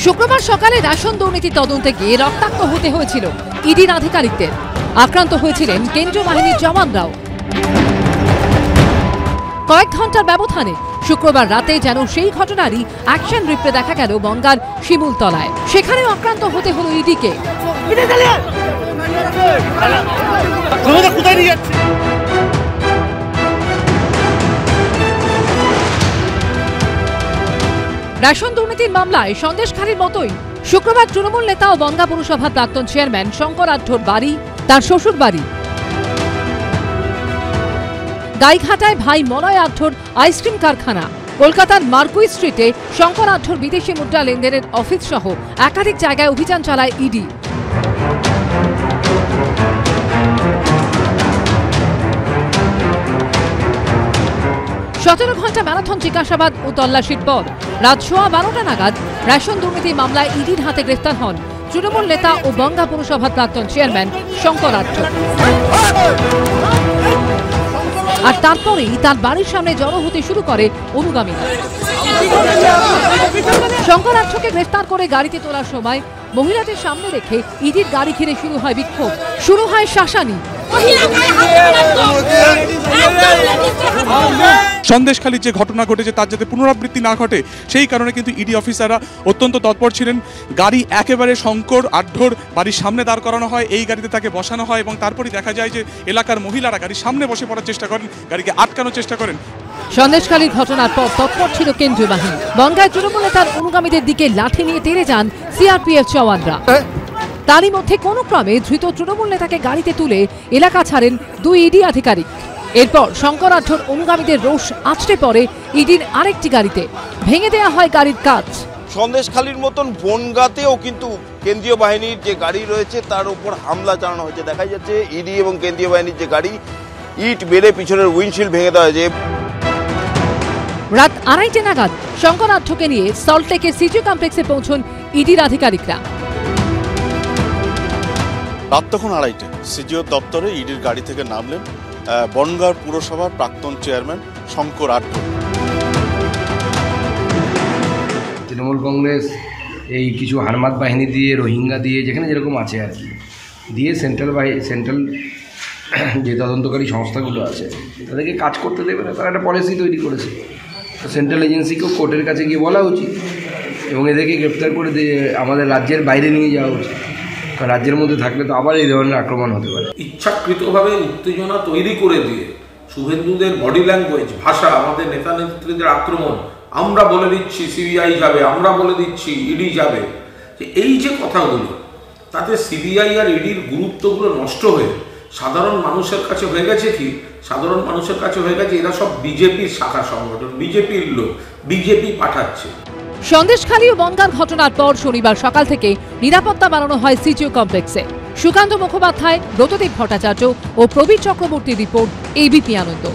শুক্রবার সকালে রেশন দুর্নীতি তদন্তে গিয়ে রক্তাক্ত হতে হয়েছিল ইডির আধিকারিকদের। আক্রান্ত হয়েছিলেন কেন্দ্রীয় বাহিনীর জওয়ানরাও। কয়েক ঘন্টার ব্যবধানে শুক্রবার রাতে যেন সেই ঘটনারই অ্যাকশন রিপ্লে দেখা গেল বনগাঁর শিমুলতলায়। সেখানেও আক্রান্ত হতে হলো ইডিকে। রেশন দুর্নীতির মামলায় সন্দেশখালীর মতোই শুক্রবার তৃণমূল নেতা ও বনগাঁ পুরসভার প্রাক্তন চেয়ারম্যান শঙ্কর আঢ্যর বাড়ি তার শ্বশুর বাড়ি। গাইঘাটায় ভাই মলয় আঢ্যর আইসক্রিম কারখানা, কলকাতার মার্কুই স্ট্রিটে শঙ্কর আঢ্যর বিদেশি মুদ্রা লেনদেনের অফিস সহ একাধিক জায়গায় অভিযান চালায় ইডি। সতেরো ঘন্টা ম্যারাথন জিজ্ঞাসাবাদ ও তল্লাশির পর রাত 12:15 নাগাদ রেশন দুর্নীতি মামলায় ইডির হাতে গ্রেফতার হন তৃণমূল নেতা ও বনগাঁ পুরসভার প্রাক্তন চেয়ারম্যান শঙ্কর আঢ্য। আর তারপরেই তার বাড়ির সামনে জড়ো হতে শুরু করে অনুগামীরা। শঙ্কর আঢ্যকে গ্রেফতার করে গাড়িতে তোলার সময় মহিলাদের সামনে রেখে ইডির গাড়ি ঘিরে শুরু হয় বিক্ষোভ, শুরু হয় শাসানি। সন্দেশখালীর যে ঘটনা ঘটেছে তার যাতে পুনরাবৃত্তি না ঘটে সেই কারণে কিন্তু ইডি অফিসাররা অত্যন্ত তৎপর ছিলেন। গাড়ি একেবারে শঙ্কর আঢ্যর বাড়ির সামনে দাঁড় করানো হয়, এই গাড়িতে তাকে বসানো হয় এবং তারপরই দেখা যায় যে এলাকার মহিলারা গাড়ির সামনে বসে পড়ার চেষ্টা করেন, গাড়িকে আটকানোর চেষ্টা করেন। সন্দেশখালীর ঘটনার পর তৎপর ছিল কেন্দ্রীয় বাহিনী। বনগাঁয় তৃণমূল নেতার অনুগামীদের দিকে লাঠি নিয়ে তেড়ে যান সিআরপিএফ জওয়ানরা। তারই মধ্যে কোনো ক্রমে ধৃত তৃণমূল নেতাকে গাড়িতে তুলে এলাকা ছাড়েন দুই ইডি আধিকারিক। এরপর শঙ্কর আঢ্যর অনুগামীদের রোষ আছড়ে পড়ে ইডির আরেকটি গাড়িতে, ভেঙে দেওয়া হয় গাড়ির কাঁচ। সন্দেশখালীর মতন বনগাঁতেও কিন্তু কেন্দ্রীয় বাহিনীর যে গাড়ি রয়েছে তার উপর হামলা চালানো হয়েছে। দেখা যাচ্ছে ইডি এবং কেন্দ্রীয় বাহিনীর যে গাড়ি ইট বেড়ে পিছনের উইন্ডশিল্ড ভেঙে দেওয়া হয়েছে। রাত 2:30 নাগাদ শঙ্কর আঢ্যকে নিয়ে সল্টলেকের সিজিও কমপ্লেক্সে পৌঁছন ইডির আধিকারিকরা। রাত তখন 2:30 সিজিও দপ্তরে ইডির গাড়ি থেকে নামলেন বনগাঁ পুরসভার প্রাক্তন চেয়ারম্যান শঙ্কর আঢ্য। তৃণমূল কংগ্রেস এই কিছু হারমাত বাহিনী দিয়ে, রোহিঙ্গা দিয়ে, যেখানে যেরকম আছে আর কি, দিয়ে সেন্ট্রাল যে তদন্তকারী সংস্থাগুলো আছে তাদেরকে কাজ করতে দেবে না, তারা একটা পলিসি তৈরি করেছে। তো সেন্ট্রাল এজেন্সিকেও কোর্টের কাছে গিয়ে বলা উচিত এবং এদেরকে গ্রেপ্তার করে আমাদের রাজ্যের বাইরে নিয়ে যাওয়া উচিত। রাজ্যের মধ্যে থাকলে তো আবার এই ধরনের আক্রমণ হতে পারে। ইচ্ছাকৃতভাবে উত্তেজনা তৈরি করে দিয়ে শুভেন্দুদের বডি ল্যাঙ্গুয়েজ, ভাষা, আমাদের নেতা নেত্রীদের আক্রমণ, আমরা বলে দিচ্ছি সিবিআই যাবে, আমরা বলে দিচ্ছি ইডি যাবে, এই যে কথাগুলো, তাতে সিবিআই আর ইডির গুরুত্বগুলো নষ্ট হয়ে সাধারণ মানুষের কাছে হয়ে গেছে কি, সাধারণ মানুষের কাছে হয়ে গেছে এরা সব বিজেপির শাখা সংগঠন, বিজেপির লোক, বিজেপি পাঠাচ্ছে। সন্দেশখালী ও বনগাঁর ঘটনার পর শনিবার সকাল থেকে নিরাপত্তা বাড়ানো হয় সিজিও কমপ্লেক্সে। সুকান্ত মুখোপাধ্যায়, ব্রতদেব ভট্টাচার্য ও প্রবীর চক্রবর্তীর রিপোর্ট, এবিপি আনন্দ।